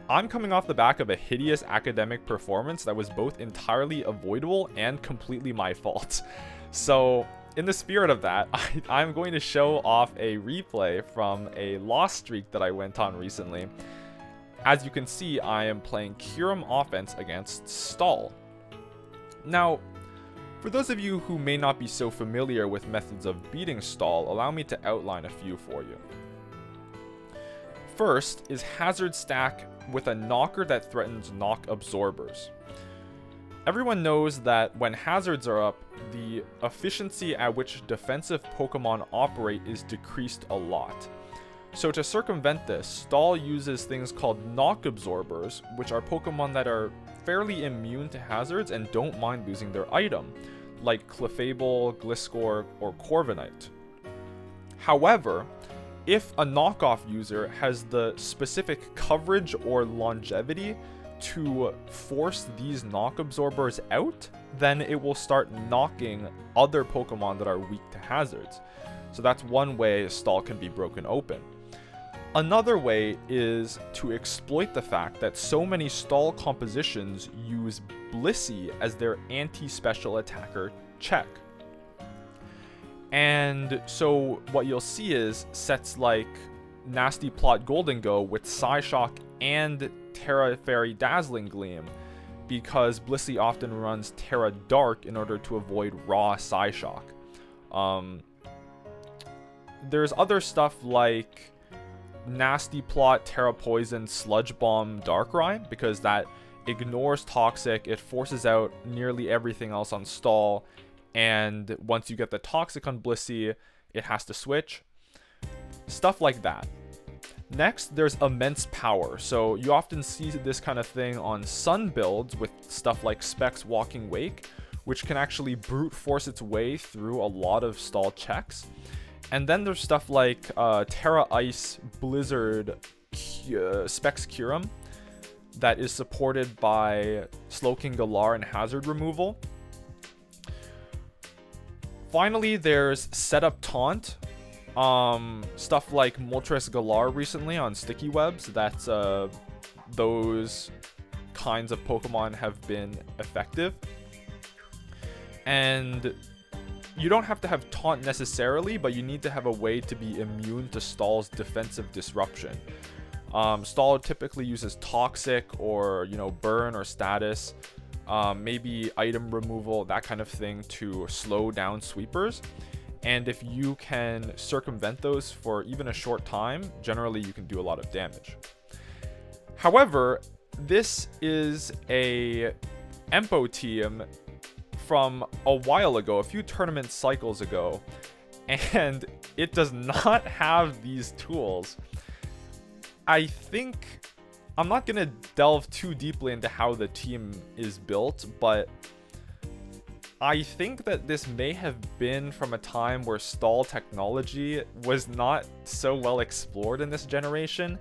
I'm coming off the back of a hideous academic performance that was both entirely avoidable and completely my fault. So, in the spirit of that, I'm going to show off a replay from a loss streak that I went on recently. As you can see, I am playing Kyurem offense against stall. Now, for those of you who may not be so familiar with methods of beating stall, allow me to outline a few for you. First is hazard stack with a knocker that threatens knock absorbers. Everyone knows that when hazards are up, the efficiency at which defensive Pokemon operate is decreased a lot. So to circumvent this, stall uses things called knock absorbers, which are Pokemon that are fairly immune to hazards and don't mind losing their item, like Clefable, Gliscor, or Corviknight. However, if a knockoff user has the specific coverage or longevity to force these knock absorbers out, then it will start knocking other Pokemon that are weak to hazards. So that's one way stall can be broken open. Another way is to exploit the fact that so many stall compositions use Blissey as their anti-special attacker check. And so what you'll see is sets like Nasty Plot Golden Go with Psyshock and Terra Fairy Dazzling Gleam, because Blissey often runs Terra Dark in order to avoid raw Psyshock. There's other stuff like Nasty Plot, Terra Poison, Sludge Bomb, Darkrai, because that ignores Toxic, it forces out nearly everything else on stall, and once you get the Toxic on Blissey, it has to switch. Stuff like that. Next, there's Immense Power. So you often see this kind of thing on Sun builds with stuff like Specs Walking Wake, which can actually brute force its way through a lot of stall checks. And then there's stuff like Terra Ice Blizzard Specs Kyurem that is supported by Slowking Galar and Hazard Removal. Finally, there's Setup Taunt. Stuff like Moltres Galar recently on Sticky Webs. That's those kinds of Pokemon have been effective. And you don't have to have Taunt necessarily, but you need to have a way to be immune to Stall's defensive disruption. Stall typically uses Toxic or, Burn or Status, maybe item removal, that kind of thing to slow down sweepers. And if you can circumvent those for even a short time, generally you can do a lot of damage. However, this is a Empo team from a while ago, a few tournament cycles ago, and it does not have these tools. I think I'm not going to delve too deeply into how the team is built, but I think that this may have been from a time where stall technology was not so well explored in this generation,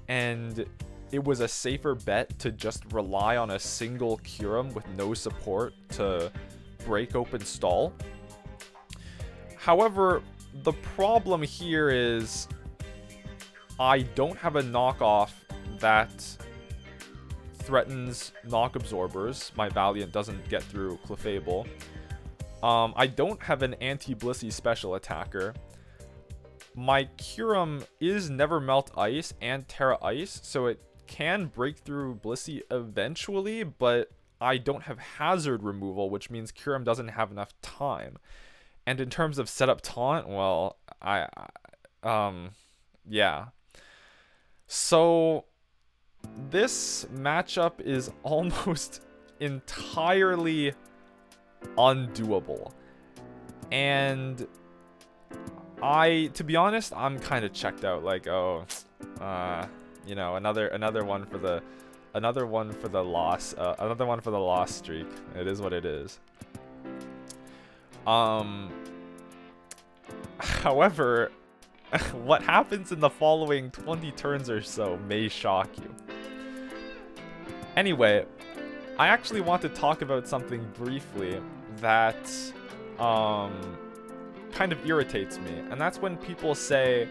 and it was a safer bet to just rely on a single Kyurem with no support to break open stall. However, the problem here is I don't have a knockoff that threatens knock absorbers. My Valiant doesn't get through Clefable. I don't have an anti-Blissey special attacker. My Kyurem is Never Melt Ice and Terra Ice, so it can break through Blissey eventually, but I don't have hazard removal, which means Kyurem doesn't have enough time. And in terms of setup taunt, well, yeah. So this matchup is almost entirely undoable. And to be honest, I'm kind of checked out. Like, another one for the loss. Another one for the loss streak. It is what it is. However, what happens in the following 20 turns or so may shock you. Anyway, I actually want to talk about something briefly that kind of irritates me, and that's when people say,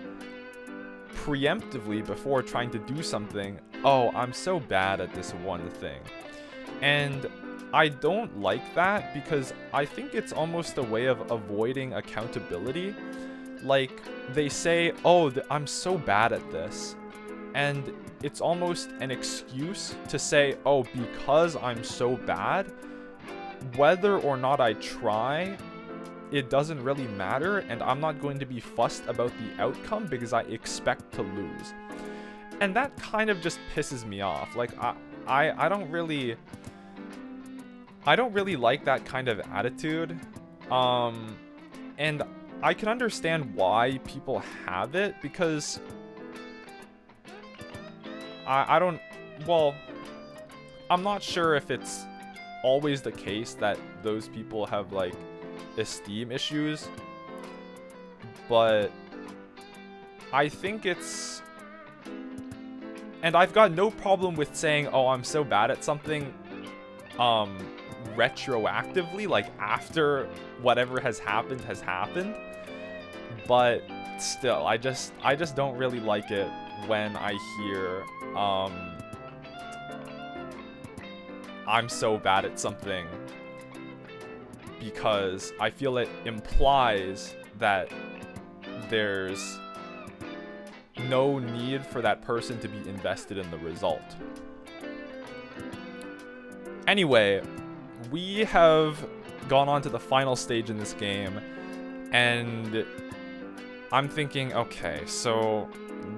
preemptively before trying to do something, oh, I'm so bad at this one thing. And I don't like that because I think it's almost a way of avoiding accountability. Like, they say, oh, I'm so bad at this. And it's almost an excuse to say, oh, because I'm so bad, whether or not I try, it doesn't really matter, and I'm not going to be fussed about the outcome because I expect to lose. And that kind of just pisses me off. Like, I don't really like that kind of attitude. And I can understand why people have it, because well, I'm not sure if it's always the case that those people have, like, esteem issues, but I think it's, and I've got no problem with saying, oh, I'm so bad at something retroactively, like after whatever has happened, but still, I just don't really like it when I hear I'm so bad at something, because I feel it implies that there's no need for that person to be invested in the result. Anyway, we have gone on to the final stage in this game, and I'm thinking, okay, so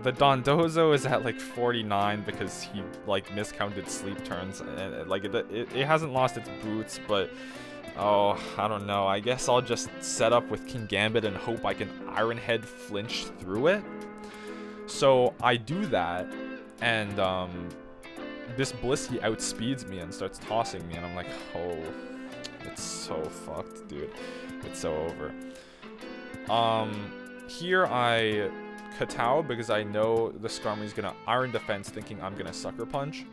the Dondozo is at like 49 because he like miscounted sleep turns, and like it hasn't lost its boots, but oh, I don't know. I guess I'll just set up with King Gambit and hope I can Iron Head flinch through it. So I do that, and this Blissey outspeeds me and starts tossing me, and I'm like, oh, it's so fucked, dude. It's so over. Here I Katao because I know the Skarmory's gonna Iron Defense thinking I'm gonna Sucker Punch.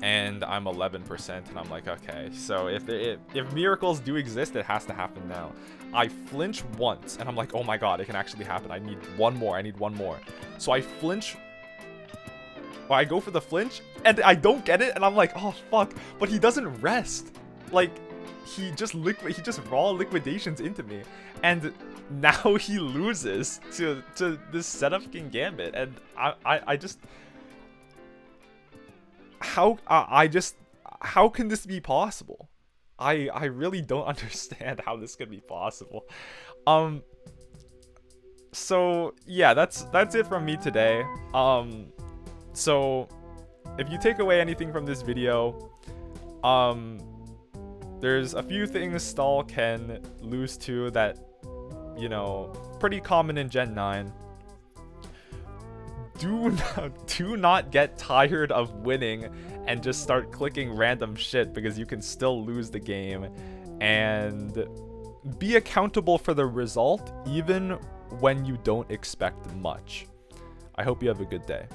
And I'm 11%, and I'm like, okay, so if miracles do exist, it has to happen now. I flinch once, and I'm like, oh my god, it can actually happen. I need one more. So I flinch, or I go for the flinch, and I don't get it, and I'm like, oh fuck, but he doesn't rest. Like, he just raw liquidations into me, and now he loses to this setup King Gambit, and I just... How can this be possible? I really don't understand how this could be possible. So yeah, that's it from me today. So if you take away anything from this video, there's a few things Stall can lose to that, you know, pretty common in Gen 9. Do not get tired of winning and just start clicking random shit, because you can still lose the game, and be accountable for the result even when you don't expect much. I hope you have a good day.